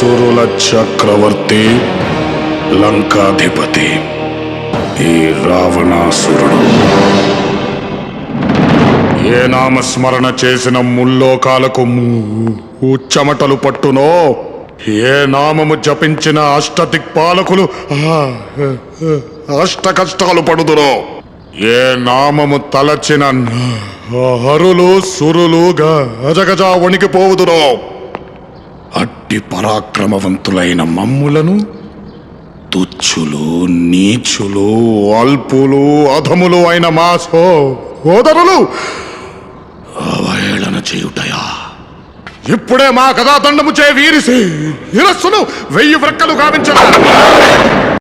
సురుల చక్రవర్తి లంకాధిపతి ఈ రావణాసురుడు. ఏ నామస్మరణ చేసిన ముల్లోకాలకు చెమటలు పట్టునో, ఏ నామము జపించిన అష్టదిక్పాలకులు అష్ట కష్టాలు పడుదురో, ఏ నామము తలచిన హరులు సురులు గజగజ వణికిపోవుదురో, అట్టి పరాక్రమవంతులైన మమ్ములను తుచ్చులు, నీచులు, అల్పులు, అధములు అయిన మా సోదరులు అవహేళన చేయుటయా? ఇప్పుడే మా కథాదండము చే వీరిసి శిరస్సును 1000 వ్రక్కలు గావించరా.